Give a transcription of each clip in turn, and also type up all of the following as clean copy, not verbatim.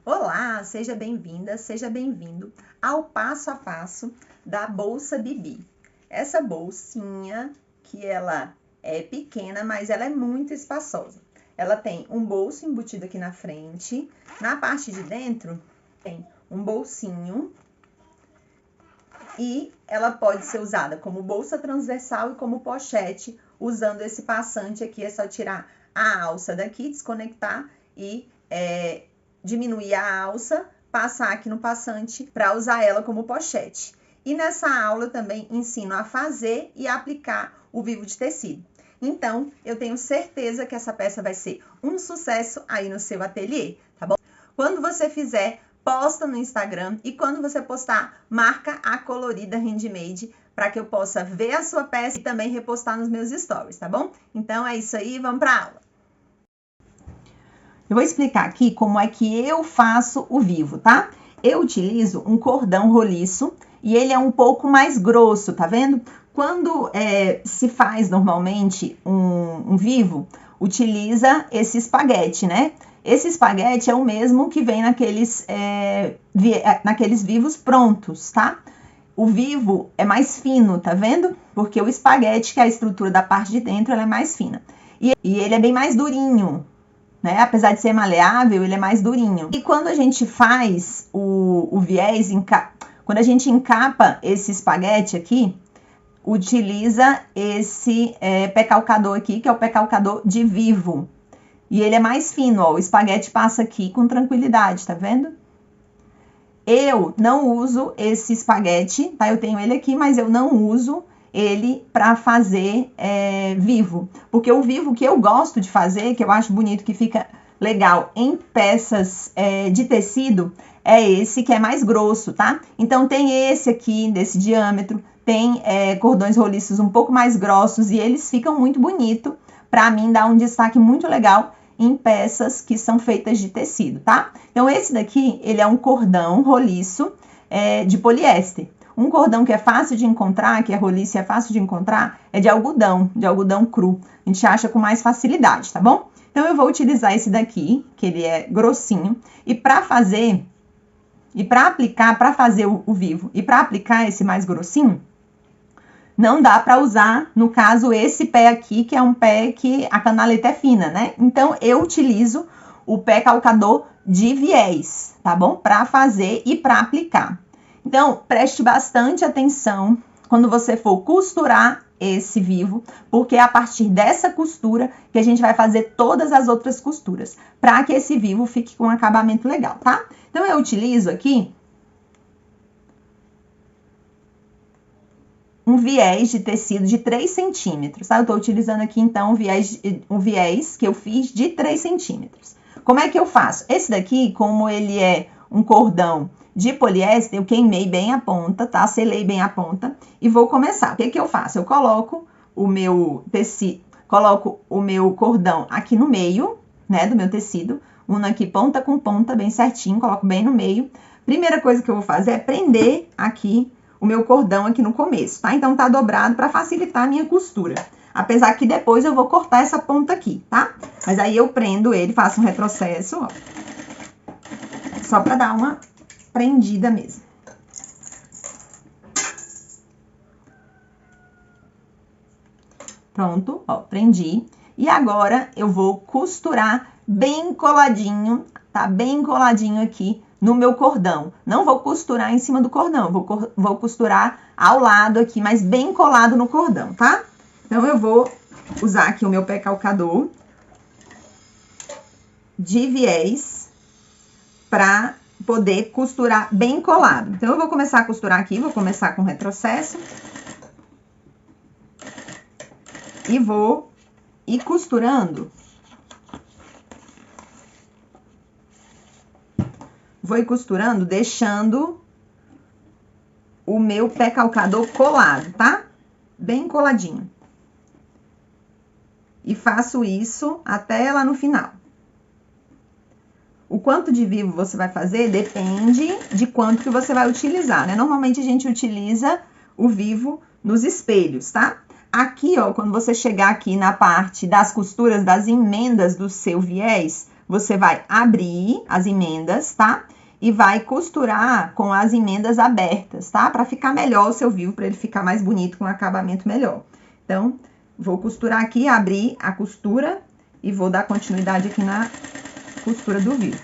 Olá, seja bem-vinda, seja bem-vindo ao passo a passo da Bolsa Bibi. Essa bolsinha, que ela é pequena, mas ela é muito espaçosa. Ela tem um bolso embutido aqui na frente. Na parte de dentro, tem um bolsinho. E ela pode ser usada como bolsa transversal e como pochete, usando esse passante aqui. É só tirar a alça daqui, desconectar e diminuir a alça, passar aqui no passante para usar ela como pochete. E nessa aula eu também ensino a fazer e aplicar o vivo de tecido. Então, eu tenho certeza que essa peça vai ser um sucesso aí no seu ateliê, tá bom? Quando você fizer, posta no Instagram e quando você postar, marca a Colorida Handmade para que eu possa ver a sua peça e também repostar nos meus stories, tá bom? Então é isso aí, vamos para a aula. Eu vou explicar aqui como é que eu faço o vivo, tá? Eu utilizo um cordão roliço e ele é um pouco mais grosso, tá vendo? Quando se faz normalmente um vivo, utiliza esse espaguete, né? Esse espaguete é o mesmo que vem naqueles vivos prontos, tá? O vivo é mais fino, tá vendo? Porque o espaguete, que é a estrutura da parte de dentro, ela é mais fina. E ele é bem mais durinho, né? Apesar de ser maleável, ele é mais durinho. E quando a gente faz o viés, quando a gente encapa esse espaguete aqui, utiliza esse pé calcador aqui, que é o pé calcador de vivo. E ele é mais fino, ó, o espaguete passa aqui com tranquilidade, tá vendo? Eu não uso esse espaguete, tá? Eu tenho ele aqui, mas eu não uso ele para fazer vivo. Porque o vivo que eu gosto de fazer, que eu acho bonito, que fica legal em peças de tecido, é esse que é mais grosso, tá? Então tem esse aqui, desse diâmetro, tem cordões roliços um pouco mais grossos e eles ficam muito bonitos. Para mim, dá um destaque muito legal em peças que são feitas de tecido, tá? Então, esse daqui, ele é um cordão roliço de poliéster. Um cordão que é fácil de encontrar, que é roliço e é fácil de encontrar, é de algodão cru. A gente acha com mais facilidade, tá bom? Então, eu vou utilizar esse daqui, que ele é grossinho, e para fazer, para fazer o vivo, e para aplicar esse mais grossinho, não dá para usar, no caso, esse pé aqui, que é um pé que a canaleta é fina, né? Então, eu utilizo o pé calcador de viés, tá bom? Para fazer e para aplicar. Então, preste bastante atenção quando você for costurar esse vivo, porque é a partir dessa costura que a gente vai fazer todas as outras costuras, para que esse vivo fique com um acabamento legal, tá? Então, eu utilizo aqui um viés de tecido de 3 centímetros, tá? Eu tô utilizando aqui, então, um viés que eu fiz de 3 centímetros. Como é que eu faço? Esse daqui, como ele é um cordão de poliéster, eu queimei bem a ponta, tá? Selei bem a ponta e vou começar. O que que eu faço? Eu coloco o meu tecido, coloco o meu cordão aqui no meio, né, do meu tecido, uno aqui ponta com ponta, bem certinho, coloco bem no meio. Primeira coisa que eu vou fazer é prender aqui o meu cordão aqui no começo, tá? Então, tá dobrado para facilitar a minha costura. Apesar que depois eu vou cortar essa ponta aqui, tá? Mas aí eu prendo ele, faço um retrocesso, ó. Só para dar uma prendida mesmo. Pronto, ó, prendi. E agora eu vou costurar bem coladinho, tá? Bem coladinho aqui no meu cordão. Não vou costurar em cima do cordão, vou costurar ao lado aqui, mas bem colado no cordão, tá? Então, eu vou usar aqui o meu pé calcador de viés para poder costurar bem colado. Então, eu vou começar a costurar aqui, vou começar com retrocesso. E vou ir costurando. Vou ir costurando, deixando o meu pé calcador colado, tá? Bem coladinho. E faço isso até lá no final. O quanto de vivo você vai fazer depende de quanto que você vai utilizar, né? Normalmente a gente utiliza o vivo nos espelhos, tá? Aqui, ó, quando você chegar aqui na parte das costuras, das emendas do seu viés, você vai abrir as emendas, tá? E vai costurar com as emendas abertas, tá? Para ficar melhor o seu vivo, para ele ficar mais bonito, com um acabamento melhor. Então, vou costurar aqui, abrir a costura e vou dar continuidade aqui na costura do vivo.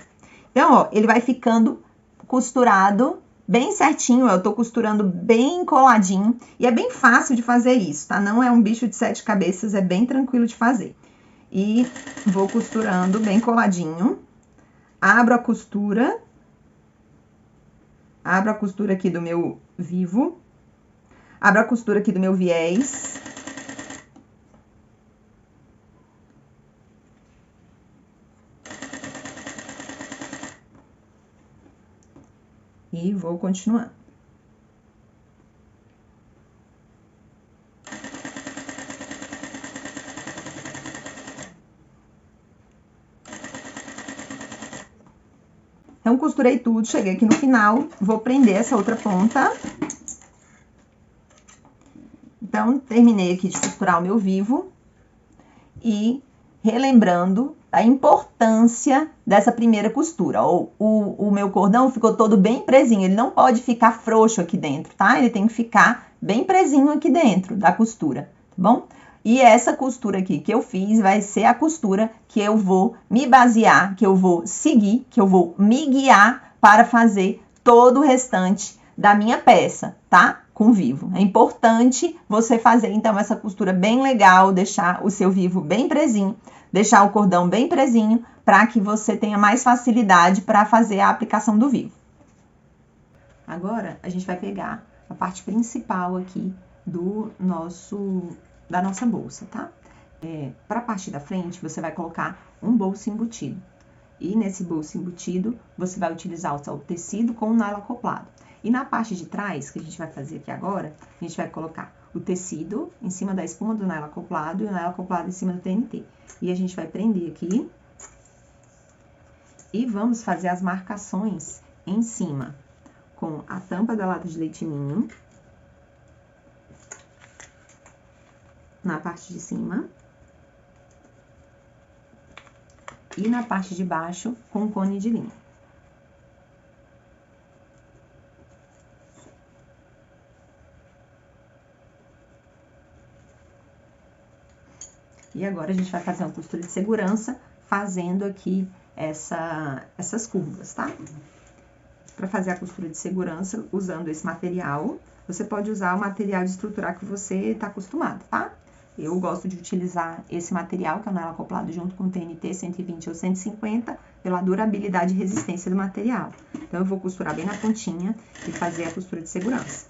Então, ó, ele vai ficando costurado bem certinho, eu tô costurando bem coladinho e é bem fácil de fazer isso, tá? Não é um bicho de 7 cabeças, é bem tranquilo de fazer. E vou costurando bem coladinho, abro a costura aqui do meu vivo, abro a costura aqui do meu viés. E vou continuando. Então, costurei tudo, cheguei aqui no final, vou prender essa outra ponta. Então, terminei aqui de costurar o meu vivo e relembrando a importância dessa primeira costura. O meu cordão ficou todo bem presinho, ele não pode ficar frouxo aqui dentro, tá? Ele tem que ficar bem presinho aqui dentro da costura, tá bom? E essa costura aqui que eu fiz vai ser a costura que eu vou me basear, que eu vou seguir, que eu vou me guiar para fazer todo o restante da minha peça, tá? Com vivo. É importante você fazer, então, essa costura bem legal, deixar o seu vivo bem presinho, deixar o cordão bem presinho, para que você tenha mais facilidade para fazer a aplicação do vivo. Agora, a gente vai pegar a parte principal aqui da nossa bolsa, tá? Para a parte da frente, você vai colocar um bolso embutido. E nesse bolso embutido, você vai utilizar o tecido com o nylon acoplado. E na parte de trás, que a gente vai fazer aqui agora, a gente vai colocar o tecido em cima da espuma do nylon acoplado e o nylon acoplado em cima do TNT. E a gente vai prender aqui e vamos fazer as marcações em cima com a tampa da lata de leite ninho na parte de cima e na parte de baixo com o cone de linho. E agora a gente vai fazer uma costura de segurança, fazendo aqui essas curvas, tá? Para fazer a costura de segurança, usando esse material, você pode usar o material de estruturar que você está acostumado, tá? Eu gosto de utilizar esse material, que é o nylon acoplado junto com o TNT 120 ou 150, pela durabilidade e resistência do material. Então, eu vou costurar bem na pontinha e fazer a costura de segurança.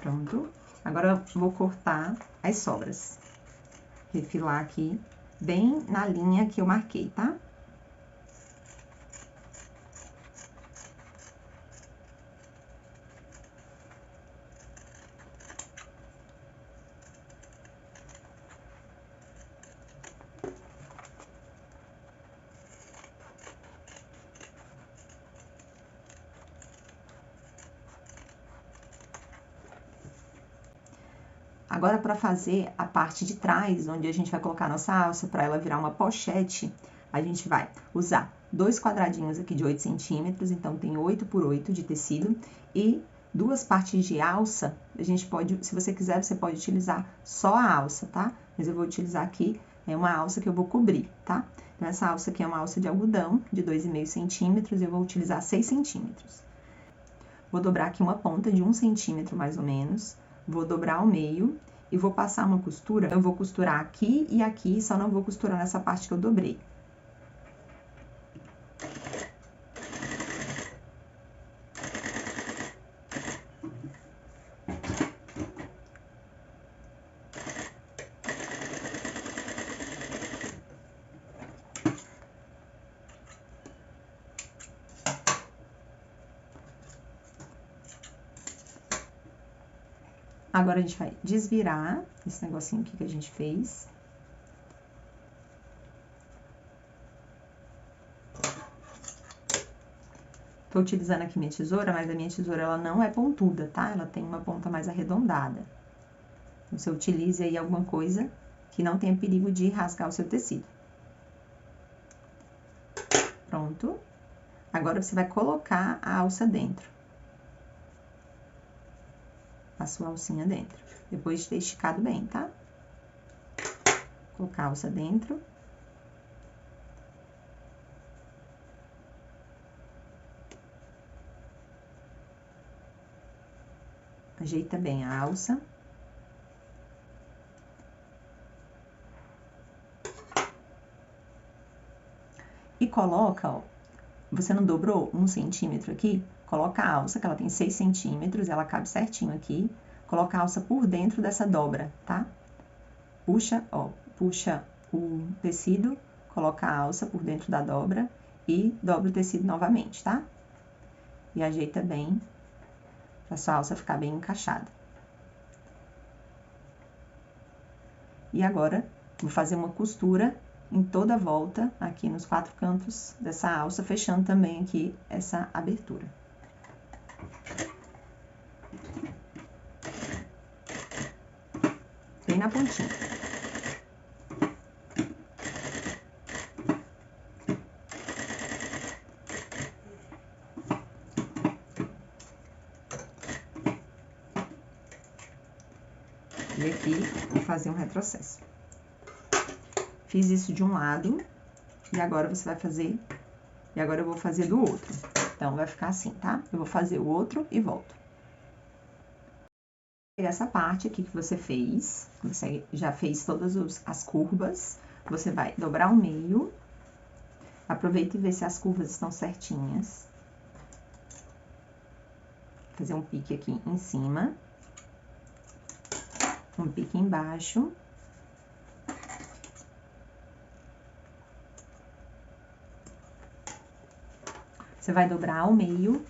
Pronto. Agora, eu vou cortar as sobras. Refilar aqui, bem na linha que eu marquei, tá? Agora, para fazer a parte de trás, onde a gente vai colocar a nossa alça, para ela virar uma pochete, a gente vai usar 2 quadradinhos aqui de 8 centímetros, então tem 8 por 8 de tecido, e 2 partes de alça, a gente pode, se você quiser, você pode utilizar só a alça, tá? Mas eu vou utilizar aqui, uma alça que eu vou cobrir, tá? Então, essa alça aqui é uma alça de algodão, de 2,5 centímetros, eu vou utilizar 6 centímetros. Vou dobrar aqui uma ponta de 1 centímetro, mais ou menos, vou dobrar ao meio e vou passar uma costura. Eu vou costurar aqui e aqui, só não vou costurar nessa parte que eu dobrei. Agora, a gente vai desvirar esse negocinho aqui que a gente fez. Tô utilizando aqui minha tesoura, mas a minha tesoura, ela não é pontuda, tá? Ela tem uma ponta mais arredondada. Você utilize aí alguma coisa que não tenha perigo de rasgar o seu tecido. Pronto. Agora, você vai colocar a alça dentro. A sua alcinha dentro. Depois de ter esticado bem, tá? Colocar a alça dentro. Ajeita bem a alça. E coloca, ó, você não dobrou 1 centímetro aqui? Coloca a alça, que ela tem 6 centímetros, ela cabe certinho aqui. Coloca a alça por dentro dessa dobra, tá? Puxa, ó, puxa o tecido, coloca a alça por dentro da dobra e dobra o tecido novamente, tá? E ajeita bem, pra sua alça ficar bem encaixada. E agora, vou fazer uma costura em toda a volta, aqui nos 4 cantos dessa alça, fechando também aqui essa abertura. Bem na pontinha. E aqui, vou fazer um retrocesso. Fiz isso de um lado, e agora você vai fazer, e agora eu vou fazer do outro. Então, vai ficar assim, tá? Eu vou fazer o outro e volto. Essa parte aqui que você fez, você já fez todas as curvas, você vai dobrar o meio, aproveita e vê se as curvas estão certinhas. Fazer um pique aqui em cima, um pique embaixo. Você vai dobrar ao meio,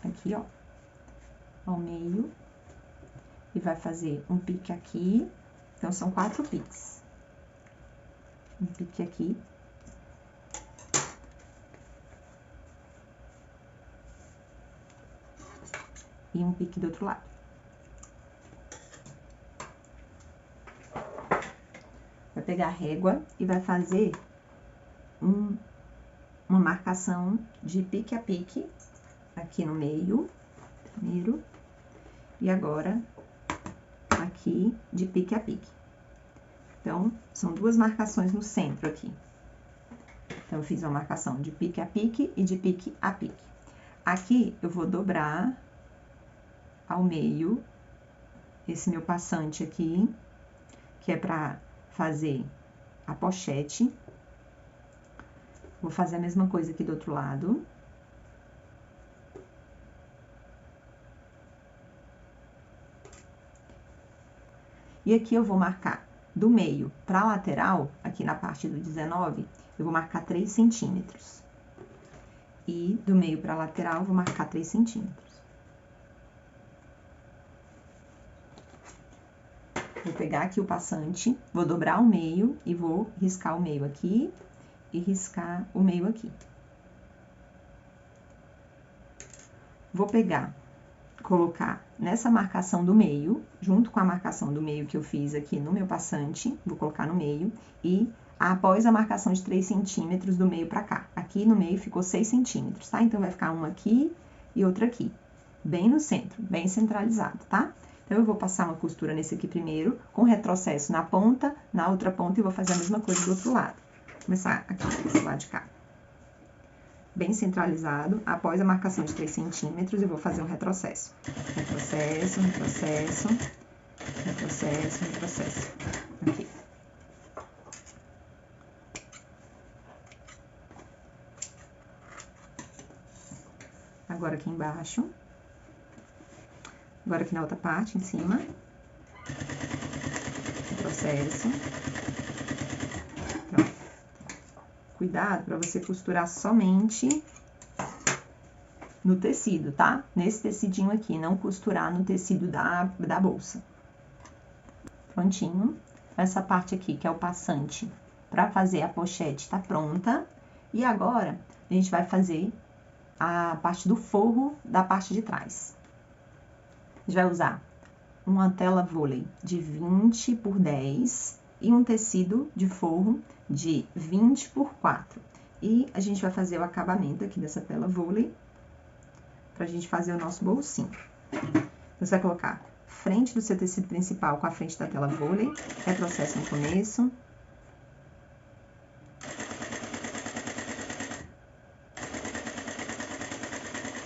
aqui, ó, ao meio, e vai fazer um pique aqui, então são 4 piques. Um pique aqui. E um pique do outro lado. Vai pegar a régua e vai fazer uma marcação de pique a pique, aqui no meio, primeiro, e agora aqui de pique a pique. Então, são 2 marcações no centro aqui. Então, eu fiz uma marcação de pique a pique e de pique a pique. Aqui, eu vou dobrar ao meio esse meu passante aqui, que é pra fazer a pochete. Vou fazer a mesma coisa aqui do outro lado. E aqui eu vou marcar do meio para a lateral, aqui na parte do 19, eu vou marcar 3 centímetros. E do meio para a lateral, eu vou marcar 3 centímetros. Vou pegar aqui o passante, vou dobrar o meio e vou riscar o meio aqui e riscar o meio aqui. Vou pegar, colocar nessa marcação do meio, junto com a marcação do meio que eu fiz aqui no meu passante, vou colocar no meio, e após a marcação de 3 centímetros do meio pra cá. Aqui no meio ficou 6 centímetros, tá? Então, vai ficar uma aqui e outra aqui, bem no centro, bem centralizado, tá? Então, eu vou passar uma costura nesse aqui primeiro, com retrocesso na ponta, na outra ponta, e vou fazer a mesma coisa do outro lado. Vou começar aqui, desse lado de cá. Bem centralizado, após a marcação de 3 centímetros, eu vou fazer um retrocesso. Retrocesso, retrocesso, retrocesso, retrocesso. Aqui. Agora aqui embaixo. Agora aqui na outra parte, em cima. Retrocesso. Cuidado para você costurar somente no tecido, tá? Nesse tecidinho aqui, não costurar no tecido da bolsa. Prontinho. Essa parte aqui, que é o passante, para fazer a pochete, tá pronta. E agora, a gente vai fazer a parte do forro da parte de trás. A gente vai usar uma tela vôlei de 20 por 10 e um tecido de forro de 20 por 4. E a gente vai fazer o acabamento aqui dessa tela vôlei pra gente fazer o nosso bolsinho. Você vai colocar frente do seu tecido principal com a frente da tela vôlei, retrocesso no começo.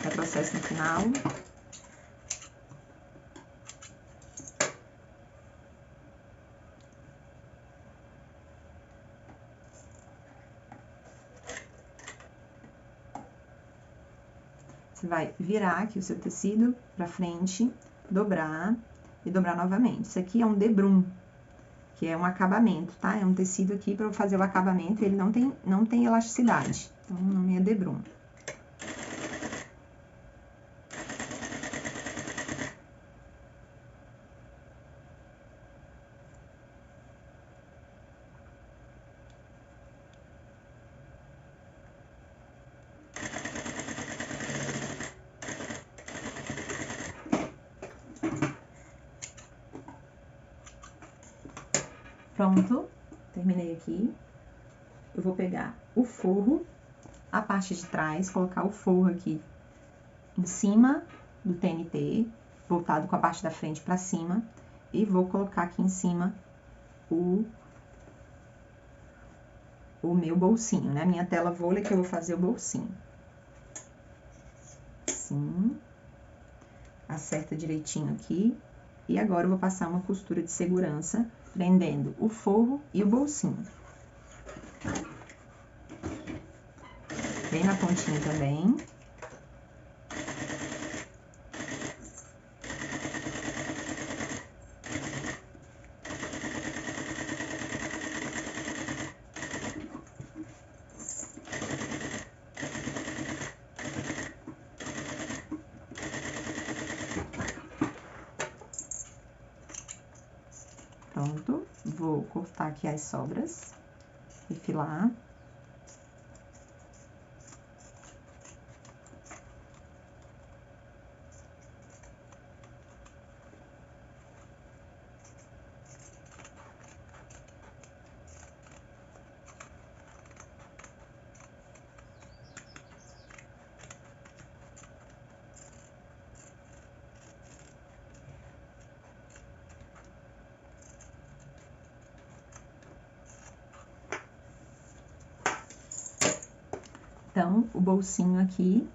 Retrocesso no final. Você vai virar aqui o seu tecido pra frente, dobrar e dobrar novamente. Isso aqui é um debrum, que é um acabamento, tá? É um tecido aqui para eu fazer o acabamento, ele não tem elasticidade. Então, o nome é debrum. Pronto, terminei aqui. Eu vou pegar o forro, a parte de trás, colocar o forro aqui em cima do TNT, voltado com a parte da frente pra cima, e vou colocar aqui em cima o meu bolsinho, né? Minha tela vôlei que eu vou fazer o bolsinho. Assim, acerta direitinho aqui. E agora eu vou passar uma costura de segurança, prendendo o forro e o bolsinho. Bem na pontinha também. Pronto, vou cortar aqui as sobras e filar. Então, o bolsinho aqui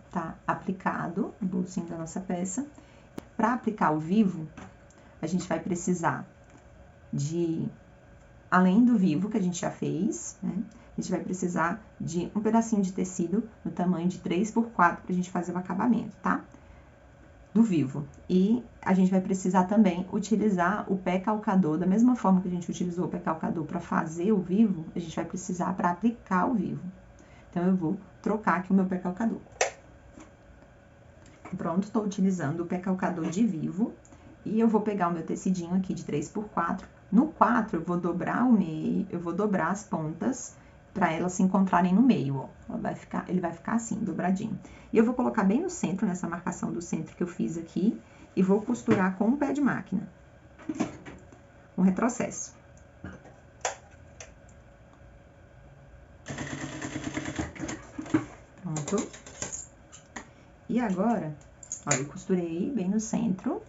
tá aplicado, o bolsinho da nossa peça. Para aplicar o vivo, a gente vai precisar de, além do vivo que a gente já fez, né? A gente vai precisar de um pedacinho de tecido no tamanho de 3 por 4 pra gente fazer o acabamento, tá? Do vivo. E a gente vai precisar também utilizar o pé calcador, da mesma forma que a gente utilizou o pé calcador para fazer o vivo, a gente vai precisar para aplicar o vivo. Então, eu vou trocar aqui o meu pé calcador. Pronto, estou utilizando o pé calcador de vivo. E eu vou pegar o meu tecidinho aqui de 3 por 4. No 4, eu vou dobrar o meio, eu vou dobrar as pontas para elas se encontrarem no meio, ó. Ele vai ficar assim, dobradinho. E eu vou colocar bem no centro, nessa marcação do centro que eu fiz aqui, e vou costurar com o pé de máquina. Um retrocesso. Pronto. E agora, olha, eu costurei bem no centro,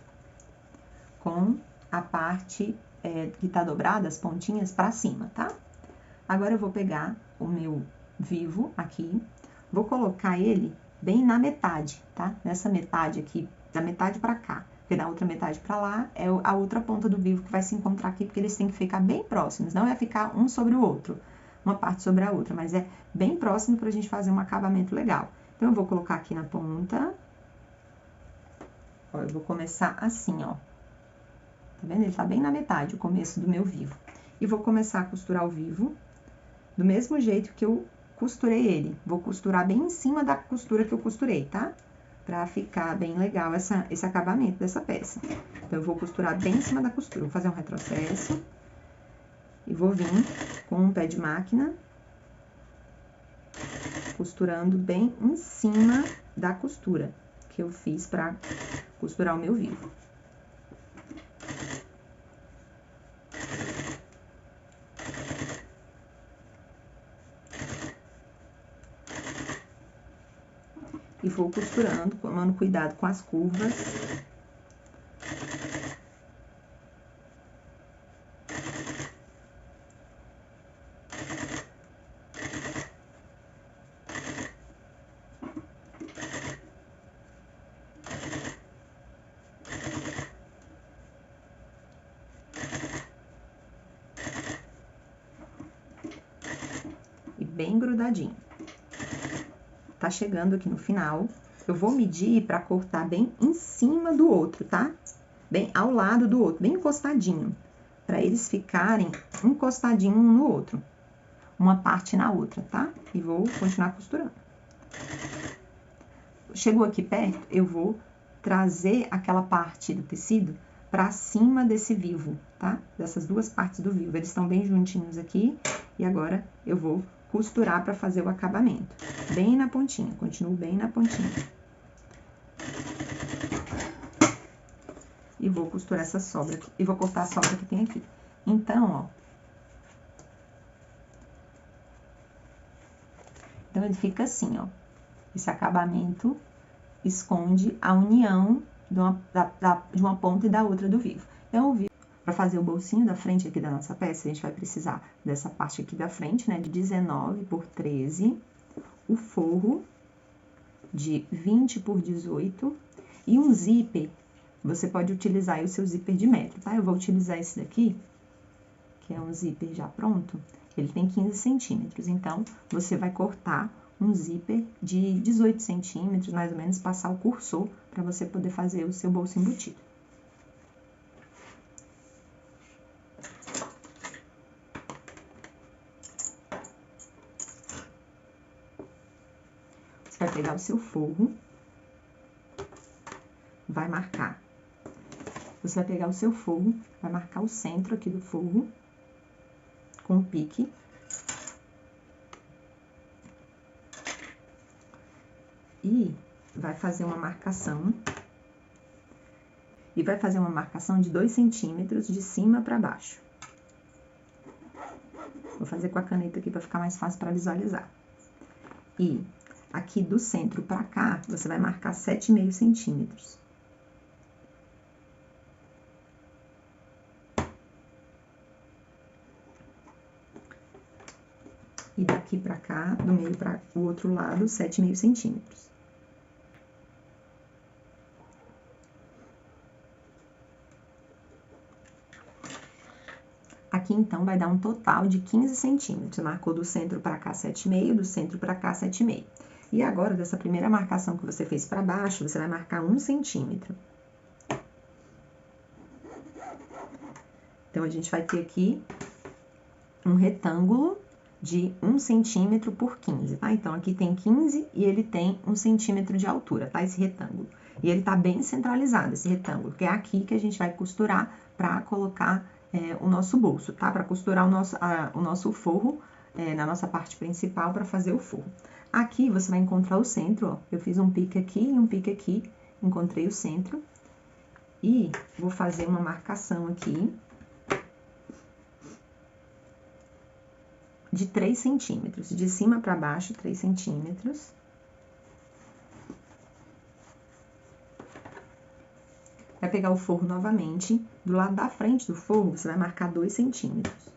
com a parte que tá dobrada, as pontinhas pra cima, tá? Agora eu vou pegar o meu vivo aqui, vou colocar ele bem na metade, tá? Nessa metade aqui, da metade pra cá, porque da outra metade pra lá é a outra ponta do vivo que vai se encontrar aqui, porque eles têm que ficar bem próximos, não é ficar um sobre o outro, uma parte sobre a outra, mas é bem próximo pra gente fazer um acabamento legal. Então, eu vou colocar aqui na ponta, ó, eu vou começar assim, ó. Tá vendo? Ele tá bem na metade, o começo do meu vivo. E vou começar a costurar o vivo do mesmo jeito que eu costurei ele. Vou costurar bem em cima da costura que eu costurei, tá? Pra ficar bem legal esse acabamento dessa peça. Então, eu vou costurar bem em cima da costura. Vou fazer um retrocesso. E vou vir com um pé de máquina, costurando bem em cima da costura que eu fiz pra costurar o meu vivo. E vou costurando, tomando cuidado com as curvas. E bem grudadinho. Tá chegando aqui no final, eu vou medir pra cortar bem em cima do outro, tá? Bem ao lado do outro, bem encostadinho. Pra eles ficarem encostadinho um no outro. Uma parte na outra, tá? E vou continuar costurando. Chegou aqui perto, eu vou trazer aquela parte do tecido pra cima desse vivo, tá? Dessas duas partes do vivo. Eles estão bem juntinhos aqui. E agora, eu vou costurar para fazer o acabamento. Bem na pontinha, continuo bem na pontinha. E vou costurar essa sobra aqui, e vou cortar a sobra que tem aqui. Então, ó. Então, ele fica assim, ó. Esse acabamento esconde a união de uma ponta e da outra do vivo. Então, o vivo, para fazer o bolsinho da frente aqui da nossa peça, a gente vai precisar dessa parte aqui da frente, né, de 19 por 13, o forro de 20 por 18 e um zíper. Você pode utilizar aí o seu zíper de metro, tá? Eu vou utilizar esse daqui, que é um zíper já pronto. Ele tem 15 centímetros, então você vai cortar um zíper de 18 centímetros, mais ou menos, passar o cursor para você poder fazer o seu bolso embutido. Você vai pegar o seu forro, vai marcar. Você vai pegar o seu forro, vai marcar o centro aqui do forro com o pique. E vai fazer uma marcação. E vai fazer uma marcação de 2 centímetros de cima para baixo. Vou fazer com a caneta aqui para ficar mais fácil para visualizar. E aqui do centro para cá, você vai marcar 7,5 centímetros. E daqui para cá, do meio para o outro lado, 7,5 centímetros. Aqui, então, vai dar um total de 15 centímetros. Marcou do centro para cá 7,5, do centro para cá 7,5. E agora, dessa primeira marcação que você fez para baixo, você vai marcar 1 centímetro. Então, a gente vai ter aqui um retângulo de 1 centímetro por 15, tá? Então, aqui tem 15 e ele tem 1 centímetro de altura, tá? Esse retângulo. E ele tá bem centralizado, esse retângulo, que é aqui que a gente vai costurar para colocar o nosso bolso, tá? Para costurar o nosso forro na nossa parte principal para fazer o forro. Aqui você vai encontrar o centro, ó. Eu fiz um pique aqui e um pique aqui, encontrei o centro. E vou fazer uma marcação aqui de 3 centímetros, de cima para baixo, 3 centímetros. Vai pegar o forro novamente, do lado da frente do forro, você vai marcar 2 centímetros.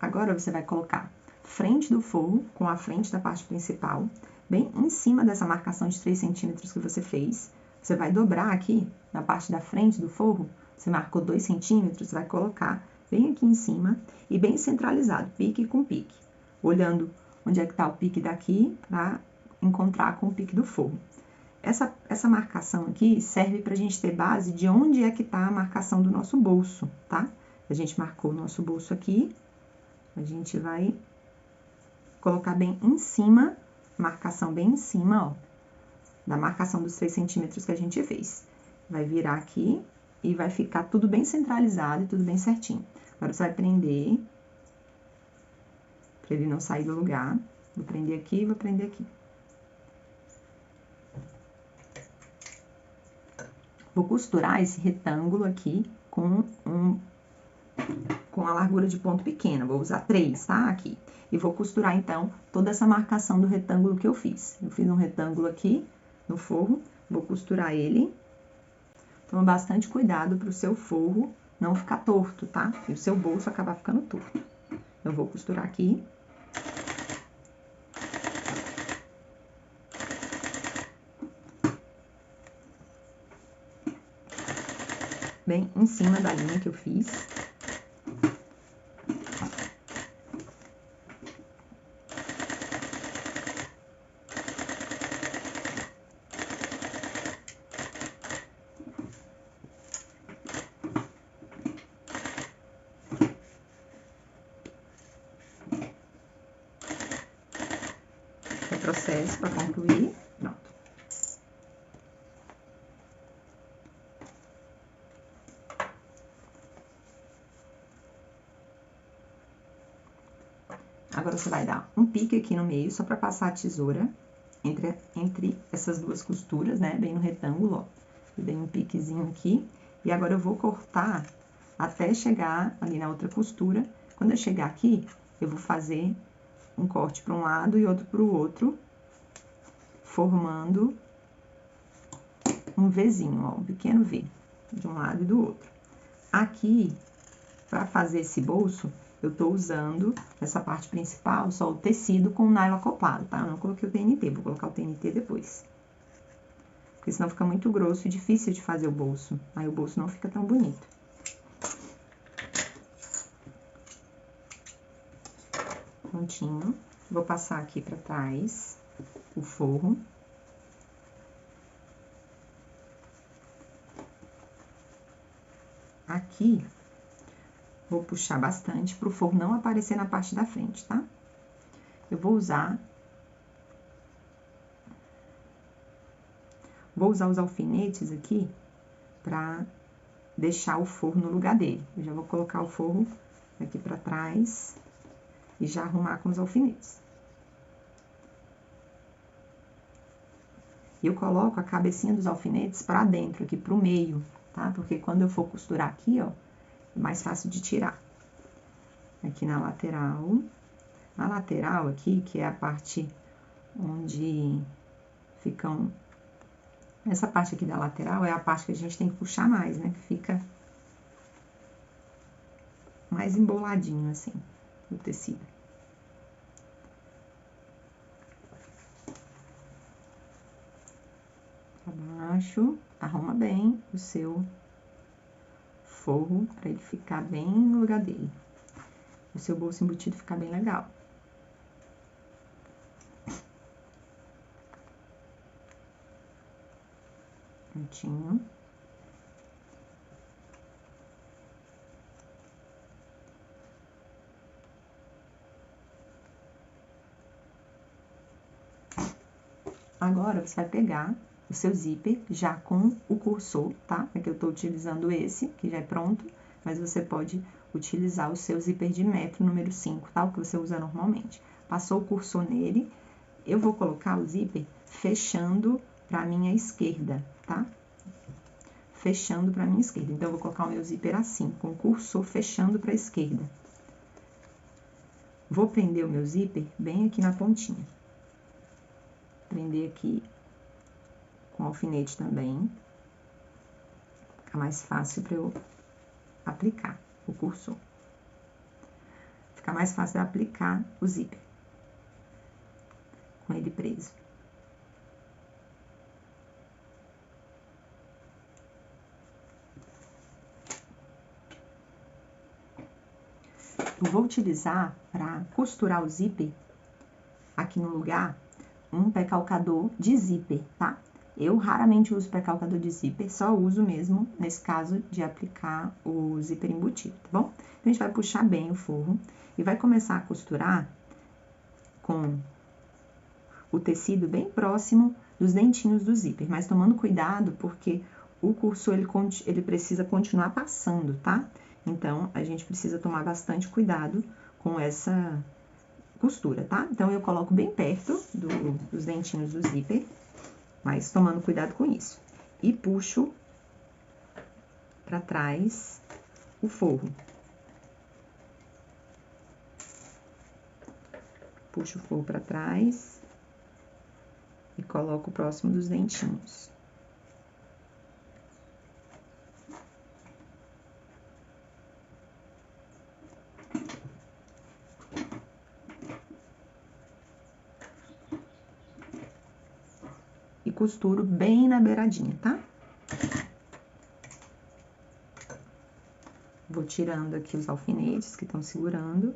Agora, você vai colocar frente do forro, com a frente da parte principal, bem em cima dessa marcação de 3 centímetros que você fez. Você vai dobrar aqui, na parte da frente do forro, você marcou 2 centímetros, vai colocar bem aqui em cima e bem centralizado, pique com pique. Olhando onde é que tá o pique daqui, para encontrar com o pique do forro. essa marcação aqui serve pra gente ter base de onde é que tá a marcação do nosso bolso, tá? A gente marcou o nosso bolso aqui, a gente vai colocar bem em cima, marcação bem em cima, ó, da marcação dos 3 centímetros que a gente fez. Vai virar aqui e vai ficar tudo bem centralizado e tudo bem certinho. Agora, você vai prender, pra ele não sair do lugar. Vou prender aqui e vou prender aqui. Vou costurar esse retângulo aqui com a largura de ponto pequena. Vou usar 3, tá? Aqui. E vou costurar, então, toda essa marcação do retângulo que eu fiz. Eu fiz um retângulo aqui no forro, vou costurar ele. Toma bastante cuidado para o seu forro não ficar torto, tá? E o seu bolso acabar ficando torto. Eu vou costurar aqui. Bem em cima da linha que eu fiz. Processo para concluir. Pronto. Agora, você vai dar um pique aqui no meio, só para passar a tesoura entre essas duas costuras, né? Bem no retângulo, ó. Eu dei um piquezinho aqui. E agora, eu vou cortar até chegar ali na outra costura. Quando eu chegar aqui, eu vou fazer um corte para um lado e outro para o outro, formando um Vzinho, ó, um pequeno V, de um lado e do outro. Aqui, para fazer esse bolso, eu tô usando essa parte principal, só o tecido com o nylon acoplado, tá? Eu não coloquei o TNT, vou colocar o TNT depois. Porque senão fica muito grosso e difícil de fazer o bolso. Aí o bolso não fica tão bonito. Prontinho. Vou passar aqui pra trás o forro. Aqui, vou puxar bastante pro forro não aparecer na parte da frente, tá? Eu vou usar os alfinetes aqui pra deixar o forro no lugar dele. Eu já vou colocar o forro aqui pra trás e já arrumar com os alfinetes. E eu coloco a cabecinha dos alfinetes pra dentro, aqui pro meio, tá? Porque quando eu for costurar aqui, ó, é mais fácil de tirar. Aqui na lateral. Na lateral aqui, que é a parte onde ficam... Essa parte aqui da lateral é a parte que a gente tem que puxar mais, né? Que fica mais emboladinho, assim, o tecido. Abaixo, arruma bem o seu forro para ele ficar bem no lugar dele. O seu bolso embutido ficar bem legal. Prontinho. Agora, você vai pegar o seu zíper já com o cursor, tá? Aqui eu tô utilizando esse, que já é pronto, mas você pode utilizar o seu zíper de metro número 5, tá? O que você usa normalmente. Passou o cursor nele, eu vou colocar o zíper fechando pra minha esquerda, tá? Fechando pra minha esquerda. Então, eu vou colocar o meu zíper assim, com o cursor fechando pra esquerda. Vou prender o meu zíper bem aqui na pontinha. Prender aqui com alfinete também. Fica mais fácil pra eu aplicar o cursor. Fica mais fácil de aplicar o zíper com ele preso. Eu vou utilizar para costurar o zíper aqui no lugar um pé calcador de zíper, tá? Eu raramente uso pré-calcador de zíper, só uso mesmo, nesse caso, de aplicar o zíper embutido, tá bom? Então, a gente vai puxar bem o forro e vai começar a costurar com o tecido bem próximo dos dentinhos do zíper, mas tomando cuidado porque o cursor ele precisa continuar passando, tá? Então, a gente precisa tomar bastante cuidado com essa costura, tá? Então, eu coloco bem perto dos dentinhos do zíper, mas tomando cuidado com isso. E puxo pra trás o forro. Puxo o forro pra trás e coloco próximo dos dentinhos. E costuro bem na beiradinha, tá? Vou tirando aqui os alfinetes que estão segurando.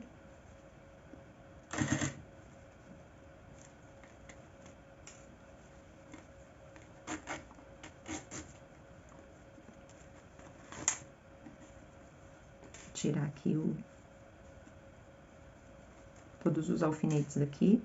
Tirar aqui todos os alfinetes aqui.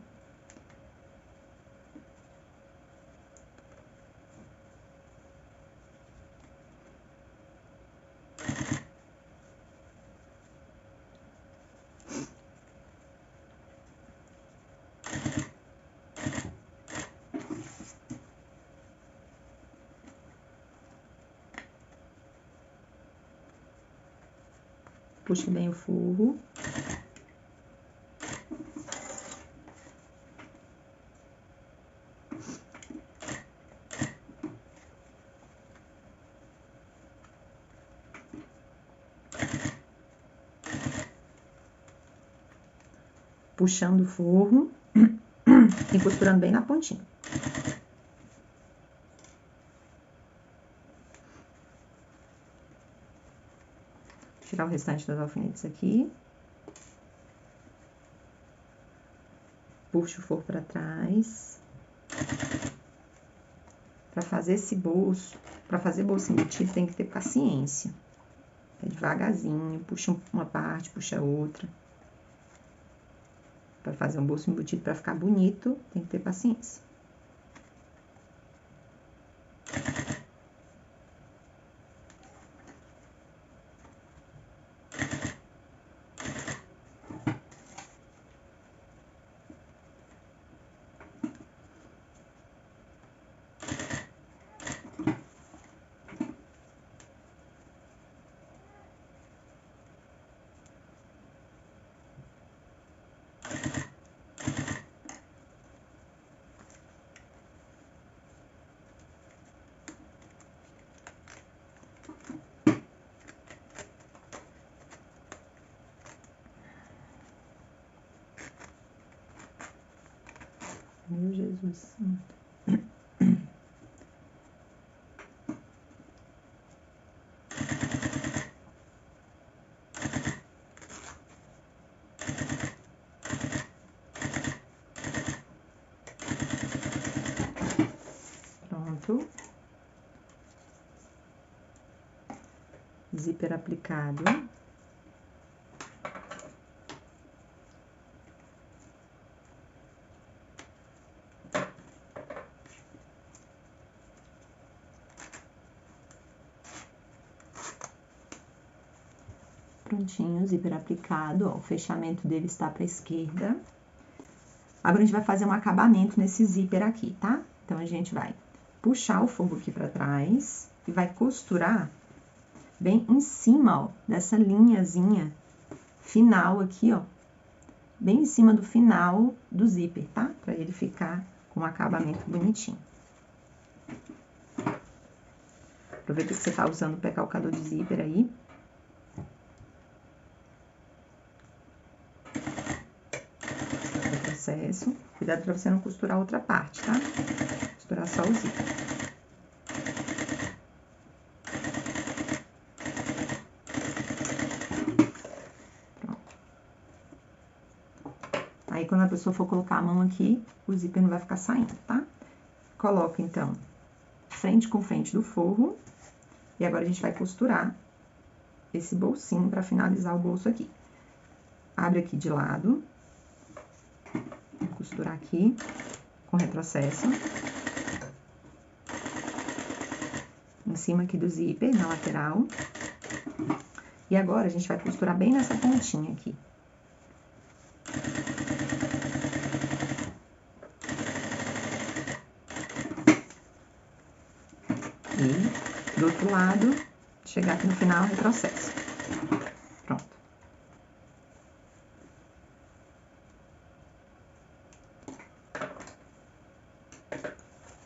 Puxo bem o forro. Puxando o forro e costurando bem na pontinha. Tirar o restante dos alfinetes aqui. Puxo o forro para trás. Para fazer esse bolso, para fazer bolso embutido, tem que ter paciência. É devagarzinho, puxa uma parte, puxa outra. Para fazer um bolso embutido, para ficar bonito, tem que ter paciência. Meu Jesus Santo. Pronto. Zíper aplicado. Prontinho, zíper aplicado, ó, o fechamento dele está para a esquerda. Agora, a gente vai fazer um acabamento nesse zíper aqui, tá? Então, a gente vai puxar o forro aqui para trás e vai costurar bem em cima, ó, dessa linhazinha final aqui, ó. Bem em cima do final do zíper, tá? Para ele ficar com um acabamento bonitinho. Aproveita que você tá usando o pré-calcador de zíper aí. Processo. Cuidado para você não costurar a outra parte, tá? Costurar só o zíper. Pronto. Aí, quando a pessoa for colocar a mão aqui, o zíper não vai ficar saindo, tá? Coloca, então, frente com frente do forro. E agora a gente vai costurar esse bolsinho para finalizar o bolso aqui. Abre aqui de lado. Vou costurar aqui com retrocesso. Em cima aqui do zíper, na lateral. E agora a gente vai costurar bem nessa pontinha aqui. E do outro lado, chegar aqui no final, retrocesso. Pronto.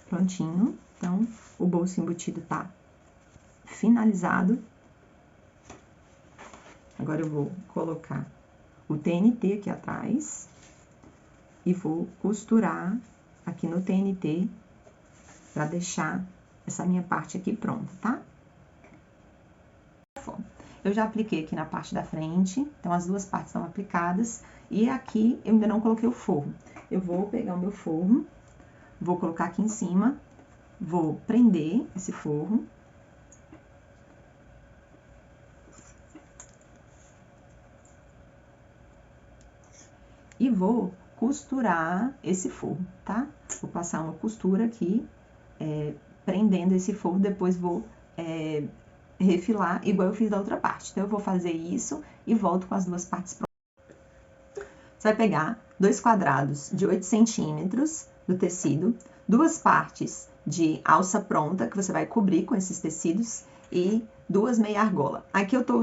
Prontinho. Então, o bolso embutido tá finalizado. Agora eu vou colocar o TNT aqui atrás e vou costurar aqui no TNT para deixar essa minha parte aqui pronta, tá? Eu já apliquei aqui na parte da frente, então as duas partes estão aplicadas. E aqui eu ainda não coloquei o forro. Eu vou pegar o meu forro, vou colocar aqui em cima, vou prender esse forro. E vou costurar esse forro, tá? Vou passar uma costura aqui, prendendo esse forro, depois vou refilar, igual eu fiz da outra parte. Então, eu vou fazer isso e volto com as duas partes prontas. Você vai pegar 2 quadrados de 8 centímetros do tecido, 2 partes de alça pronta, que você vai cobrir com esses tecidos, e 2 meia argola. Aqui eu tô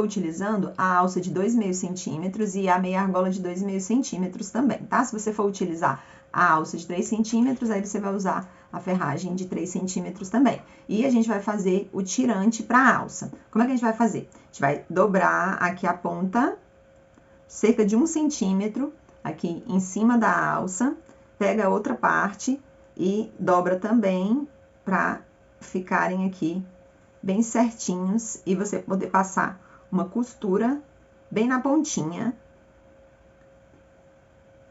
utilizando a alça de 2,5 centímetros e a meia argola de 2,5 centímetros também, tá? Se você for utilizar a alça de 3 centímetros, aí você vai usar a ferragem de 3 centímetros também. E a gente vai fazer o tirante para a alça. Como é que a gente vai fazer? A gente vai dobrar aqui a ponta, cerca de 1 centímetro, aqui em cima da alça, pega a outra parte e dobra também para ficarem aqui bem certinhos e você poder passar uma costura bem na pontinha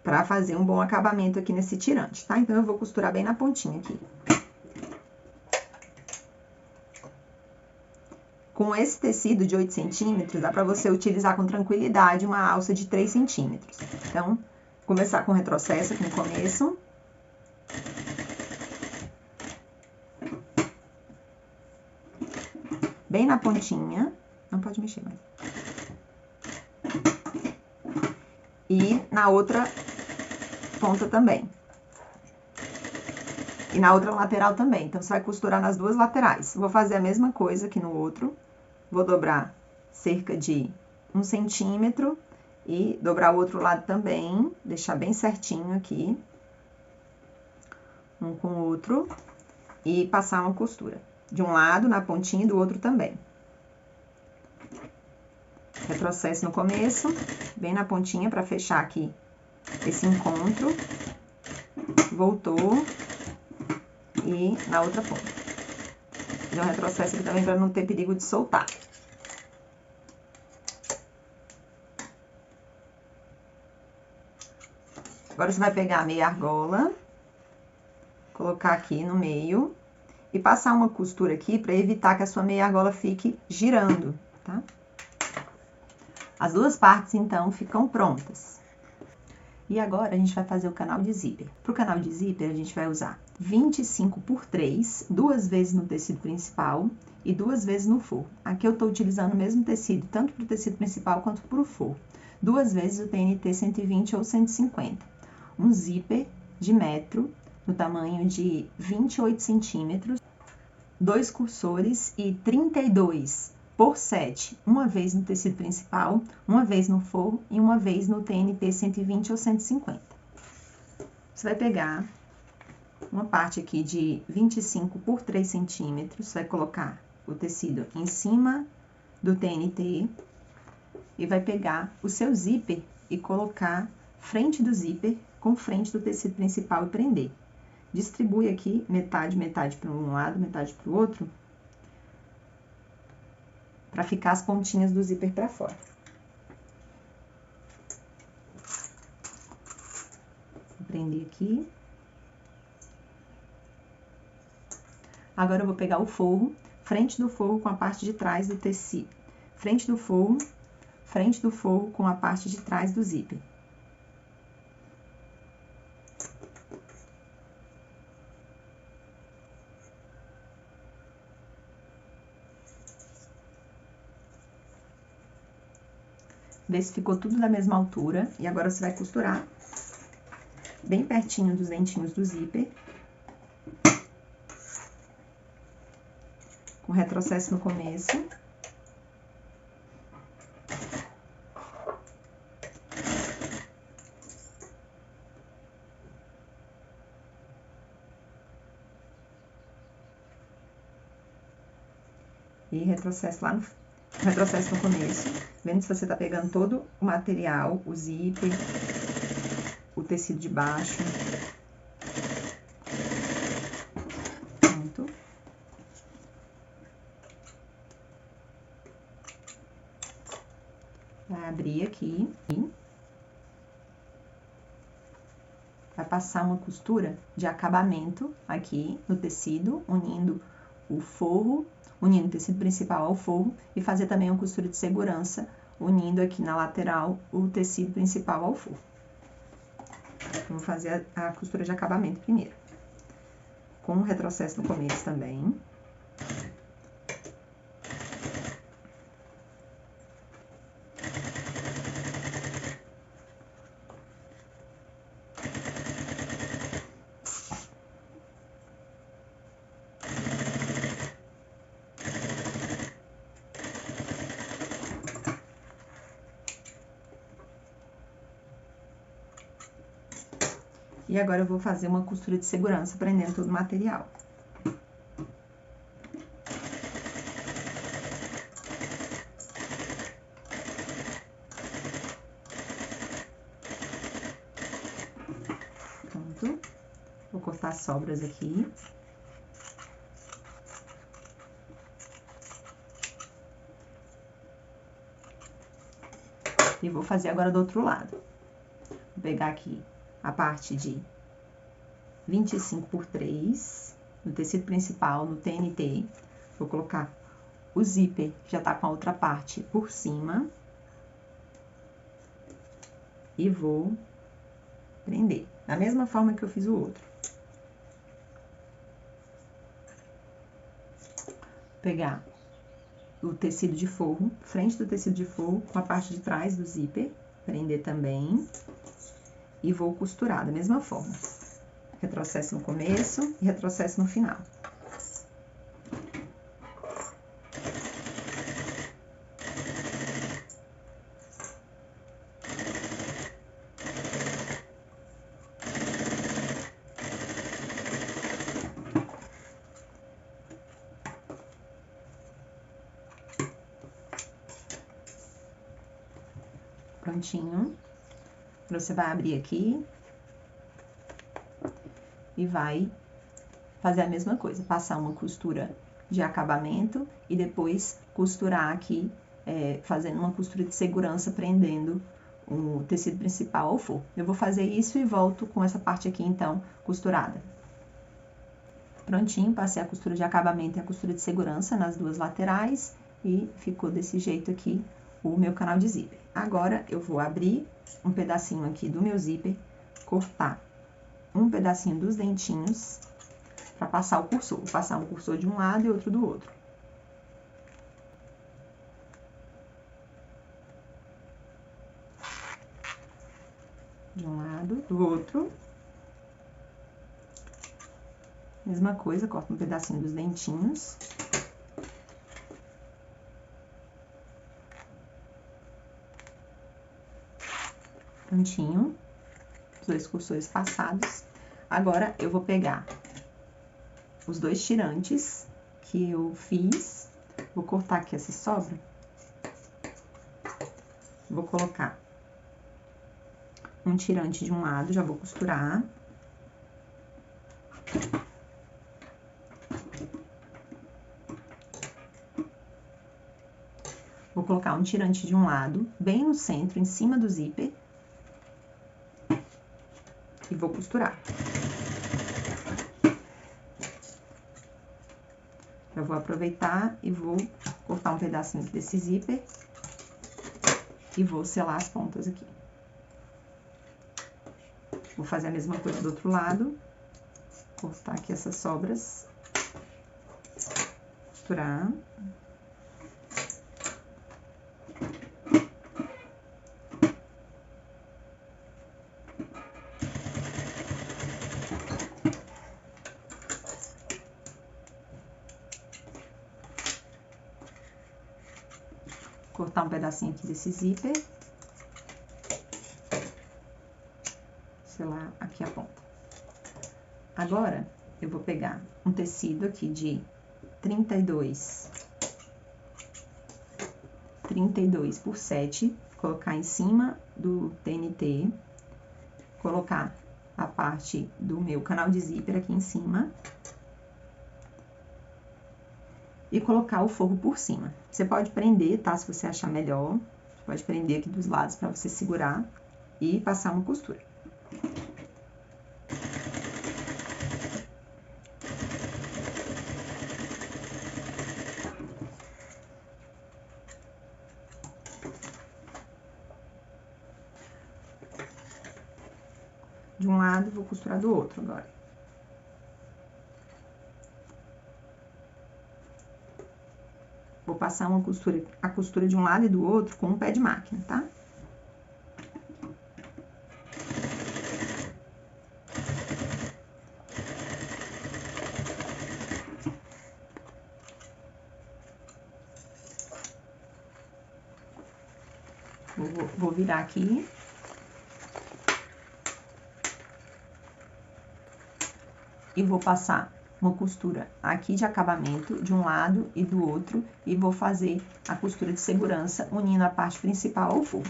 para fazer um bom acabamento aqui nesse tirante, tá? Então, eu vou costurar bem na pontinha aqui. Com esse tecido de 8 centímetros, dá para você utilizar com tranquilidade uma alça de 3 centímetros. Então, começar com retrocesso aqui no começo. Bem na pontinha. Não pode mexer mais. E na outra ponta também. E na outra lateral também. Então, você vai costurar nas duas laterais. Vou fazer a mesma coisa aqui no outro. Vou dobrar cerca de 1 centímetro e dobrar o outro lado também. Deixar bem certinho aqui. Um com o outro. E passar uma costura. De um lado, na pontinha, e do outro também. Retrocesso no começo, bem na pontinha para fechar aqui esse encontro. Voltou. E na outra ponta. Deu um retrocesso aqui também para não ter perigo de soltar. Agora, você vai pegar a meia argola, colocar aqui no meio e passar uma costura aqui para evitar que a sua meia argola fique girando, tá? As duas partes, então, ficam prontas. E agora, a gente vai fazer o canal de zíper. Para o canal de zíper, a gente vai usar 25 por 3, 2 vezes no tecido principal e 2 vezes no forro. Aqui eu tô utilizando o mesmo tecido, tanto pro tecido principal quanto pro forro. 2 vezes o TNT 120 ou 150. Um zíper de metro, no tamanho de 28 centímetros. 2 cursores e 32 por 7, uma vez no tecido principal, uma vez no forro e uma vez no TNT 120 ou 150. Você vai pegar uma parte aqui de 25 por 3 centímetros, vai colocar o tecido em cima do TNT e vai pegar o seu zíper e colocar frente do zíper com frente do tecido principal e prender. Distribui aqui metade, metade para um lado, metade para o outro, para ficar as pontinhas do zíper para fora. Vou prender aqui. Agora eu vou pegar o forro, frente do forro com a parte de trás do tecido. Frente do forro com a parte de trás do zíper. Vê se ficou tudo da mesma altura. E agora você vai costurar bem pertinho dos dentinhos do zíper. Com retrocesso no começo. E retrocesso lá no retrocesso no começo, vendo se você tá pegando todo o material, o zíper, o tecido de baixo. Pronto. Vai abrir aqui. Vai passar uma costura de acabamento aqui no tecido, unindo o forro, unindo o tecido principal ao forro e fazer também uma costura de segurança, unindo aqui na lateral o tecido principal ao forro. Vamos fazer a costura de acabamento primeiro. Com um retrocesso no começo também. E agora eu vou fazer uma costura de segurança prendendo todo o material. Pronto. Vou cortar as sobras aqui. E vou fazer agora do outro lado. Vou pegar aqui a parte de 25 por 3, no tecido principal, no TNT. Vou colocar o zíper, que já tá com a outra parte, por cima. E vou prender, da mesma forma que eu fiz o outro. Pegar o tecido de forro, frente do tecido de forro, com a parte de trás do zíper, prender também. E vou costurar da mesma forma. Retrocesso no começo e retrocesso no final. Prontinho. Você vai abrir aqui e vai fazer a mesma coisa, passar uma costura de acabamento e depois costurar aqui, fazendo uma costura de segurança, prendendo o tecido principal ao forro. Eu vou fazer isso e volto com essa parte aqui, então, costurada. Prontinho, passei a costura de acabamento e a costura de segurança nas duas laterais e ficou desse jeito aqui o meu canal de zíper. Agora, eu vou abrir um pedacinho aqui do meu zíper, cortar um pedacinho dos dentinhos para passar o cursor. Vou passar um cursor de um lado e outro do outro. De um lado, do outro. Mesma coisa, corto um pedacinho dos dentinhos. Prontinho. Os dois cursores passados. Agora, eu vou pegar os dois tirantes que eu fiz. Vou cortar aqui essa sobra. Vou colocar um tirante de um lado, já vou costurar. Vou colocar um tirante de um lado, bem no centro, em cima do zíper. E vou costurar. Eu vou aproveitar e vou cortar um pedacinho aqui desse zíper e vou selar as pontas aqui. Vou fazer a mesma coisa do outro lado, cortar aqui essas sobras, costurar. Cortar um pedacinho aqui desse zíper. Selar aqui a ponta. Agora, eu vou pegar um tecido aqui de 32 por 7, colocar em cima do TNT, colocar a parte do meu canal de zíper aqui em cima e colocar o forro por cima. Você pode prender, tá? Se você achar melhor, você pode prender aqui dos lados para você segurar e passar uma costura. De um lado, vou costurar do outro agora. Vou passar a costura de um lado e do outro com um pé de máquina, tá? Vou virar aqui. E vou passar uma costura aqui de acabamento de um lado e do outro e vou fazer a costura de segurança unindo a parte principal ao forro.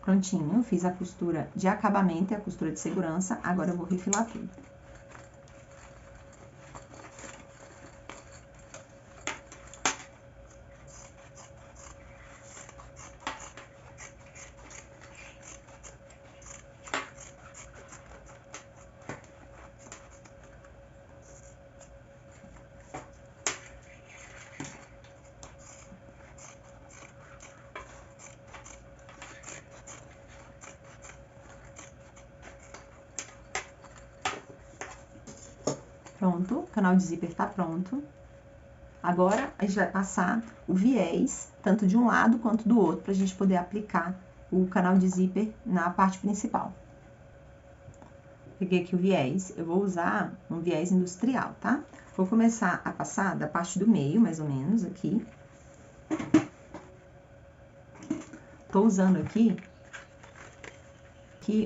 Prontinho, fiz a costura de acabamento e a costura de segurança, agora eu vou refilar tudo. Pronto, o canal de zíper tá pronto. Agora, a gente vai passar o viés, tanto de um lado quanto do outro, pra gente poder aplicar o canal de zíper na parte principal. Peguei aqui o viés, eu vou usar um viés industrial, tá? Vou começar a passar da parte do meio, mais ou menos, aqui. Tô usando aqui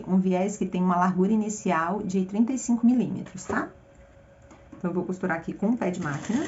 um viés que tem uma largura inicial de 35 milímetros, tá? Então, eu vou costurar aqui com o pé de máquina.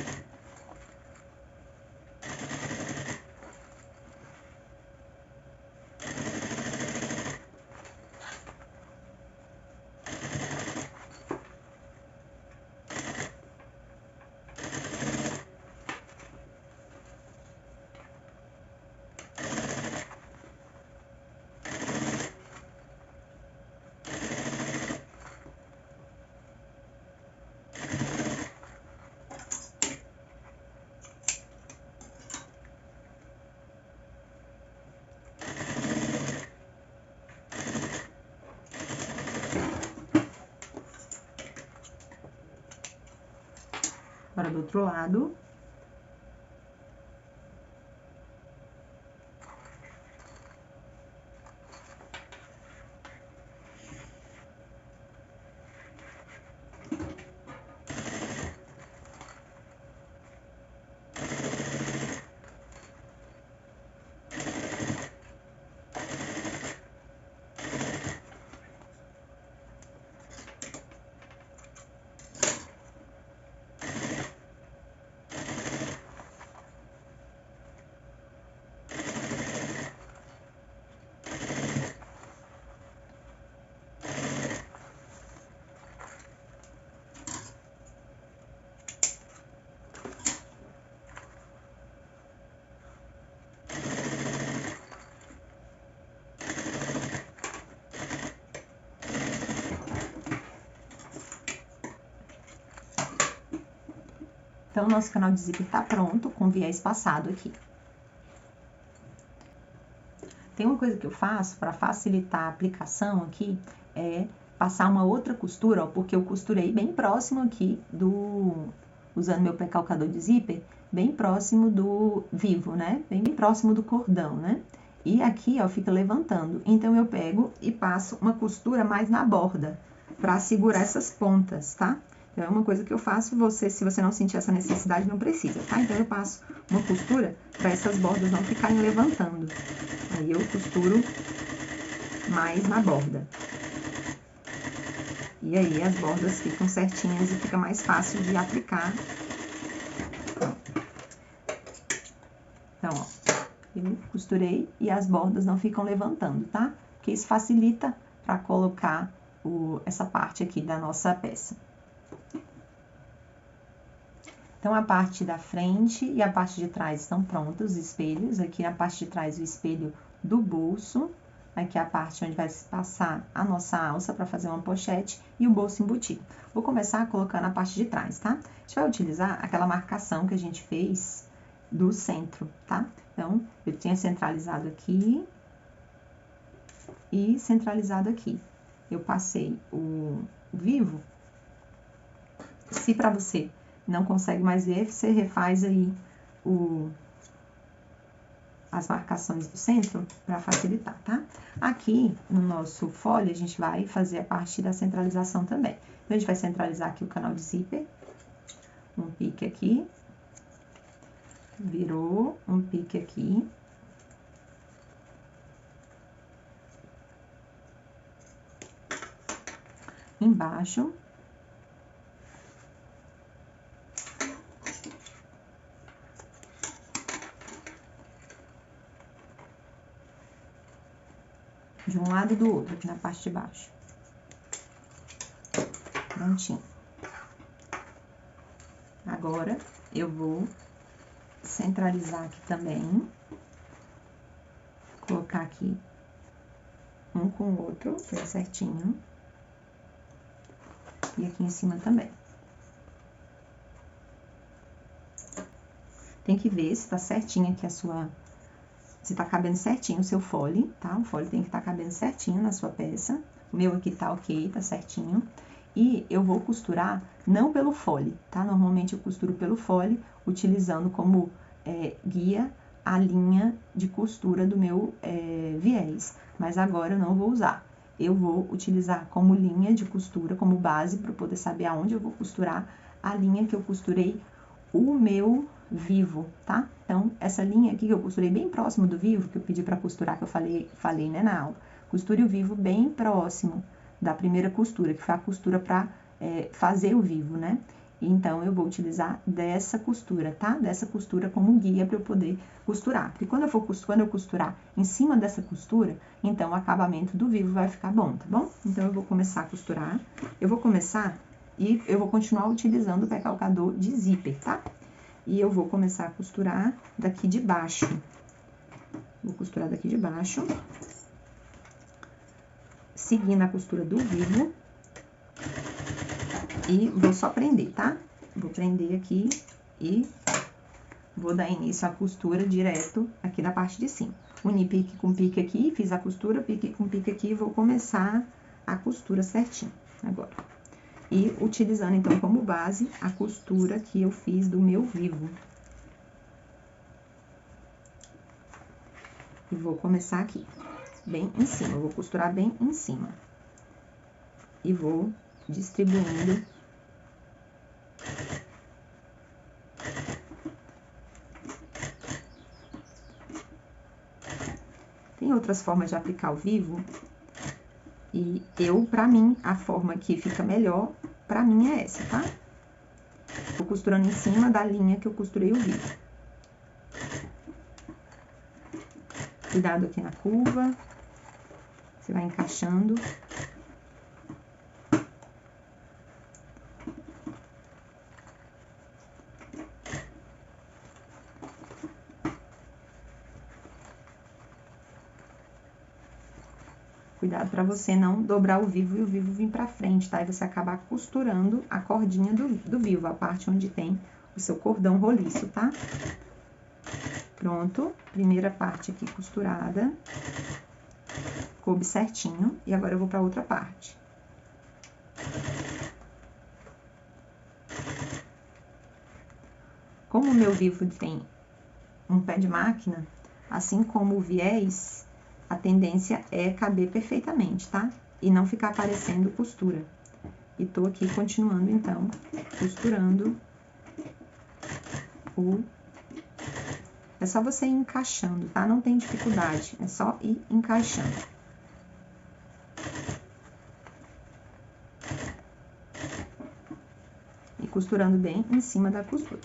Agora, do outro lado. Então, o nosso canal de zíper tá pronto, com viés passado aqui. Tem uma coisa que eu faço para facilitar a aplicação aqui, é passar uma outra costura, ó, porque eu costurei bem próximo aqui usando meu pré-calcador de zíper, bem próximo do vivo, né? Bem próximo do cordão, né? E aqui, ó, fica levantando. Então, eu pego e passo uma costura mais na borda, para segurar essas pontas, tá? Então, é uma coisa que eu faço, se você não sentir essa necessidade, não precisa, tá? Então, eu passo uma costura para essas bordas não ficarem levantando. Aí, eu costuro mais na borda. E aí, as bordas ficam certinhas e fica mais fácil de aplicar. Então, ó, eu costurei e as bordas não ficam levantando, tá? Porque isso facilita para colocar essa parte aqui da nossa peça. Então, a parte da frente e a parte de trás estão prontos, os espelhos. Aqui na parte de trás, o espelho do bolso. Aqui a parte onde vai se passar a nossa alça para fazer uma pochete e o bolso embutido. Vou começar colocando a parte de trás, tá? A gente vai utilizar aquela marcação que a gente fez do centro, tá? Então, eu tinha centralizado aqui e centralizado aqui. Eu passei o vivo. Se para você não consegue mais ver, você refaz aí as marcações do centro para facilitar, tá? Aqui no nosso folha, a gente vai fazer a parte da centralização também. Então, a gente vai centralizar aqui o canal de zíper, um pique aqui, virou, um pique aqui. Embaixo. De um lado e do outro, aqui na parte de baixo. Prontinho. Agora, eu vou centralizar aqui também. Colocar aqui um com o outro, bem certinho. E aqui em cima também. Tem que ver se tá certinho aqui se tá cabendo certinho o seu fole, tá? O fole tem que estar cabendo certinho na sua peça. O meu aqui tá ok, tá certinho. E eu vou costurar não pelo fole, tá? Normalmente eu costuro pelo fole, utilizando como guia a linha de costura do meu viés. Mas agora eu não vou usar. Eu vou utilizar como linha de costura, como base, para poder saber aonde eu vou costurar a linha que eu costurei o meu vivo, tá? Então, essa linha aqui que eu costurei bem próximo do vivo, que eu pedi para costurar, que eu falei, né, na aula. Costure o vivo bem próximo da primeira costura, que foi a costura para fazer o vivo, né? Então, eu vou utilizar dessa costura, tá? Dessa costura como guia para eu poder costurar. Porque quando eu costurar em cima dessa costura, então o acabamento do vivo vai ficar bom, tá bom? Então, eu vou começar a costurar. Eu vou começar e eu vou continuar utilizando o pré-calcador de zíper, tá? E eu vou começar a costurar daqui de baixo. Vou costurar daqui de baixo. Seguindo a costura do vivo. E vou só prender, tá? Vou prender aqui e vou dar início à costura direto aqui da parte de cima. Uni pique com pique aqui, fiz a costura, pique com pique aqui, vou começar a costura certinho agora. E utilizando, então, como base, a costura que eu fiz do meu vivo. E vou começar aqui, bem em cima, eu vou costurar bem em cima. E vou distribuindo. Tem outras formas de aplicar o vivo. E pra mim, a forma que fica melhor, pra mim é essa, tá? Vou costurando em cima da linha que eu costurei o vivo. Cuidado aqui na curva. Você vai encaixando. Cuidado para você não dobrar o vivo e o vivo vir pra frente, tá? E você acabar costurando a cordinha do vivo, a parte onde tem o seu cordão roliço, tá? Pronto, primeira parte aqui costurada. Coube certinho. E agora eu vou pra outra parte. Como o meu vivo tem um pé de máquina, assim como o viés, a tendência é caber perfeitamente, tá? E não ficar aparecendo costura. E tô aqui continuando, então, costurando o... É só você ir encaixando, tá? Não tem dificuldade, é só ir encaixando. E costurando bem em cima da costura.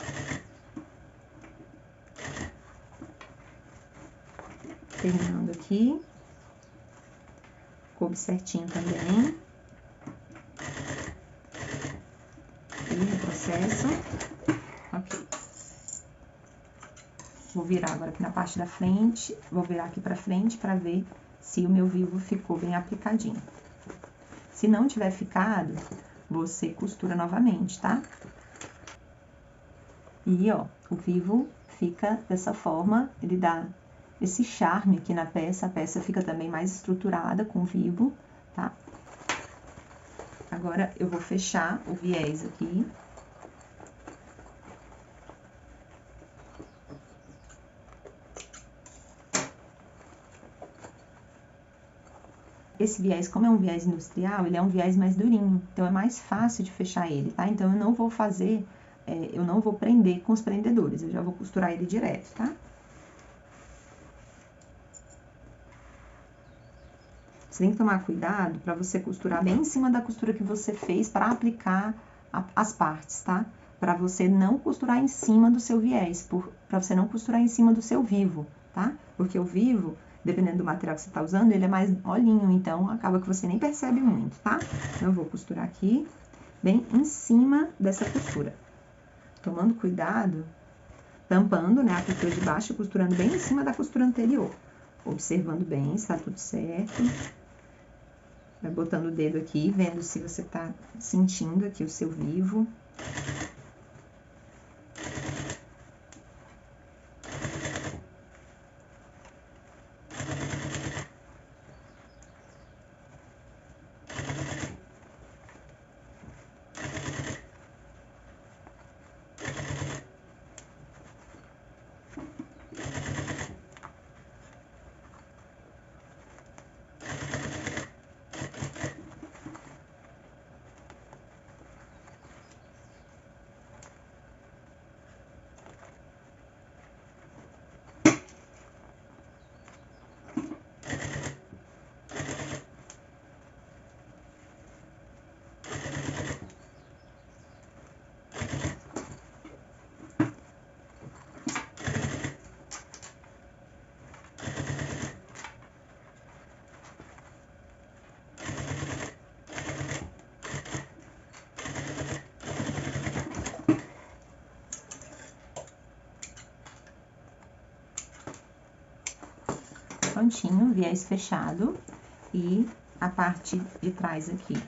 Terminando aqui. Coube certinho também. E retrocesso. Ok. Vou virar agora aqui na parte da frente. Vou virar aqui pra frente pra ver se o meu vivo ficou bem aplicadinho. Se não tiver ficado, você costura novamente, tá? E, ó, o vivo fica dessa forma, ele dá esse charme aqui na peça. A peça fica também mais estruturada com o vivo, tá? Agora, eu vou fechar o viés aqui. Esse viés, como é um viés industrial, ele é um viés mais durinho, então é mais fácil de fechar ele, tá? Então, eu não vou fazer, eu não vou prender com os prendedores, eu já vou costurar ele direto, tá? Você tem que tomar cuidado para você costurar bem em cima da costura que você fez para aplicar as partes, tá? Para você não costurar em cima do seu viés, para você não costurar em cima do seu vivo, tá? Porque o vivo, dependendo do material que você tá usando, ele é mais molinho, então acaba que você nem percebe muito, tá? Então, eu vou costurar aqui, bem em cima dessa costura. Tomando cuidado, tampando, né, a costura de baixo, costurando bem em cima da costura anterior. Observando bem se tá tudo certo. Vai botando o dedo aqui, vendo se você tá sentindo aqui o seu vivo. Prontinho, viés fechado. E a parte de trás aqui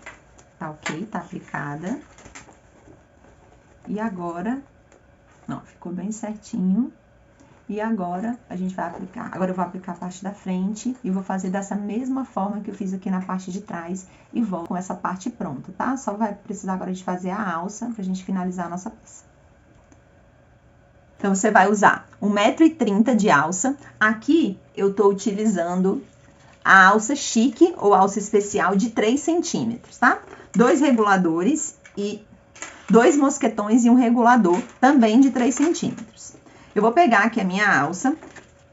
tá ok, tá aplicada. E agora, ó, ficou bem certinho. E agora, a gente vai aplicar, agora eu vou aplicar a parte da frente e vou fazer dessa mesma forma que eu fiz aqui na parte de trás e volto com essa parte pronta, tá? Só vai precisar agora de fazer a alça pra gente finalizar a nossa peça. Então, você vai usar 1,30 m de alça. Aqui, eu tô utilizando a alça chique ou alça especial de 3 centímetros, tá? 2 reguladores e 2 mosquetões e um regulador também de 3 centímetros. Eu vou pegar aqui a minha alça.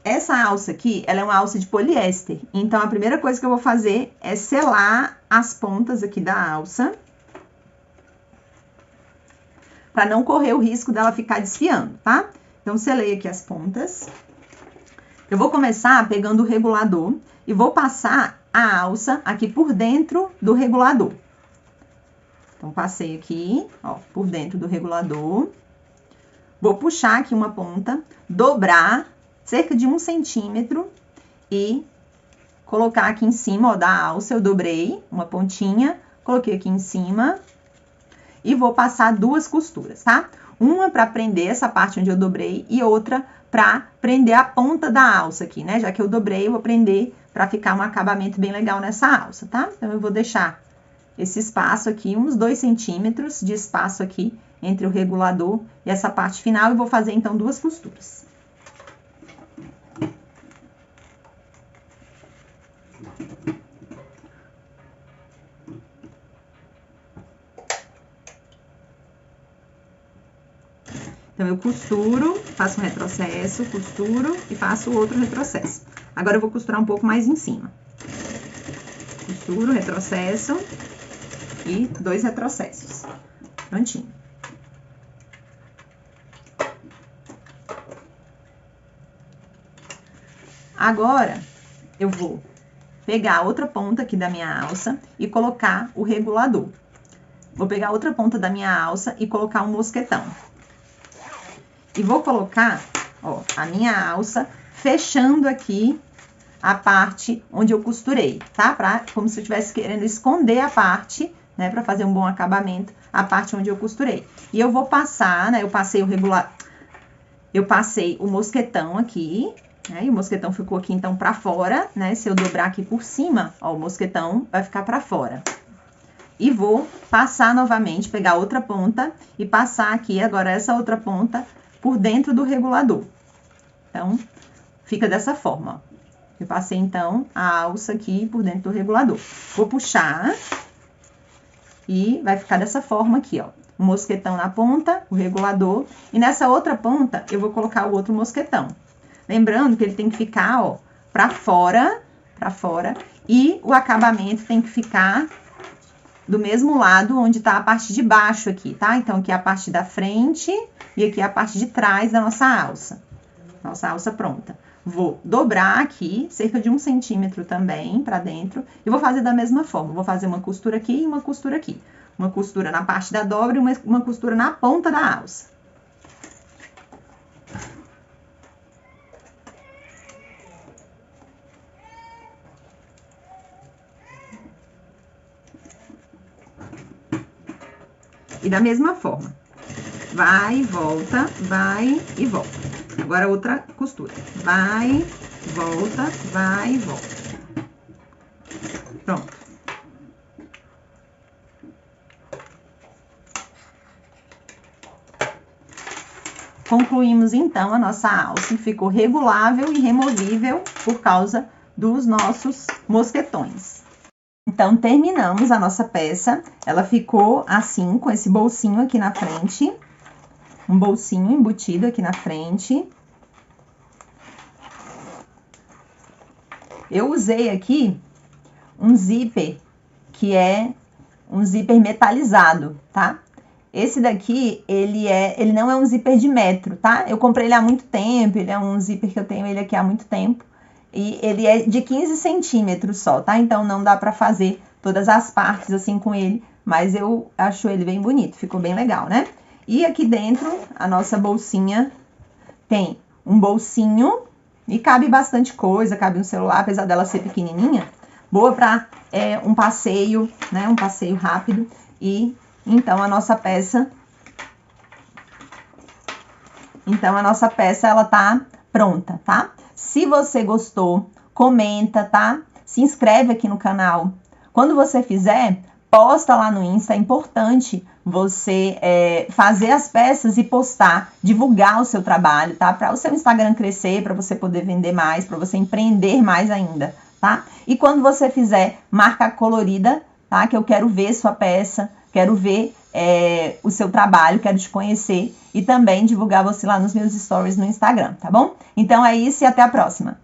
Essa alça aqui, ela é uma alça de poliéster. Então, a primeira coisa que eu vou fazer é selar as pontas aqui da alça, para não correr o risco dela ficar desfiando, tá? Então, selei aqui as pontas. Eu vou começar pegando o regulador e vou passar a alça aqui por dentro do regulador. Então, passei aqui, ó, por dentro do regulador. Vou puxar aqui uma ponta, dobrar cerca de 1 centímetro e colocar aqui em cima, ó, da alça. Eu dobrei uma pontinha, coloquei aqui em cima e vou passar 2 costuras, tá? Uma para prender essa parte onde eu dobrei e outra para prender a ponta da alça aqui, né? Já que eu dobrei, eu vou prender para ficar um acabamento bem legal nessa alça, tá? Então, eu vou deixar esse espaço aqui, uns 2 centímetros de espaço aqui entre o regulador e essa parte final. E vou fazer, então, 2 costuras. Então, eu costuro, faço um retrocesso, costuro e faço outro retrocesso. Agora, eu vou costurar um pouco mais em cima. Costuro, retrocesso e 2 retrocessos. Prontinho. Agora, eu vou pegar a outra ponta aqui da minha alça e colocar o regulador. Vou pegar a outra ponta da minha alça e colocar um mosquetão. E vou colocar, ó, a minha alça fechando aqui a parte onde eu costurei, tá? Como se eu estivesse querendo esconder a parte, né? Pra fazer um bom acabamento, a parte onde eu costurei. E eu vou passar, né? Eu passei o mosquetão aqui, né? E o mosquetão ficou aqui, então, pra fora, né? Se eu dobrar aqui por cima, ó, o mosquetão vai ficar pra fora. E vou passar novamente, pegar outra ponta e passar aqui, agora, essa outra ponta por dentro do regulador. Então, fica dessa forma, ó. Eu passei, então, a alça aqui por dentro do regulador. Vou puxar e vai ficar dessa forma aqui, ó. O mosquetão na ponta, o regulador. E nessa outra ponta, eu vou colocar o outro mosquetão. Lembrando que ele tem que ficar, ó, pra fora. E o acabamento tem que ficar do mesmo lado onde tá a parte de baixo aqui, tá? Então, aqui é a parte da frente e aqui é a parte de trás da nossa alça. Nossa alça pronta. Vou dobrar aqui, cerca de 1 centímetro também pra dentro. E vou fazer da mesma forma. Vou fazer uma costura aqui e uma costura aqui. Uma costura na parte da dobra e uma costura na ponta da alça. E da mesma forma. Vai e volta, vai e volta. Agora, outra costura. Vai, volta, vai e volta. Pronto. Concluímos, então, a nossa alça. Ficou regulável e removível por causa dos nossos mosquetões. Então, terminamos a nossa peça. Ela ficou assim, com esse bolsinho aqui na frente. Um bolsinho embutido aqui na frente. Eu usei aqui um zíper, que é um zíper metalizado, tá? Esse daqui, ele não é um zíper de metro, tá? Eu comprei ele há muito tempo, ele é um zíper que eu tenho ele aqui há muito tempo. E ele é de 15 centímetros só, tá? Então, não dá pra fazer todas as partes assim com ele, mas eu acho ele bem bonito, ficou bem legal, né? E aqui dentro, a nossa bolsinha tem um bolsinho e cabe bastante coisa, cabe um celular, apesar dela ser pequenininha. Boa pra um passeio, né? Um passeio rápido. E então a nossa peça... ela tá pronta, tá? Se você gostou, comenta, tá? Se inscreve aqui no canal. Quando você fizer, posta lá no Insta. É importante você fazer as peças e postar, divulgar o seu trabalho, tá? Para o seu Instagram crescer, para você poder vender mais, para você empreender mais ainda, tá? E quando você fizer, marca colorida, tá? Que eu quero ver sua peça, quero ver o seu trabalho, quero te conhecer e também divulgar você lá nos meus stories no Instagram, tá bom? Então é isso e até a próxima!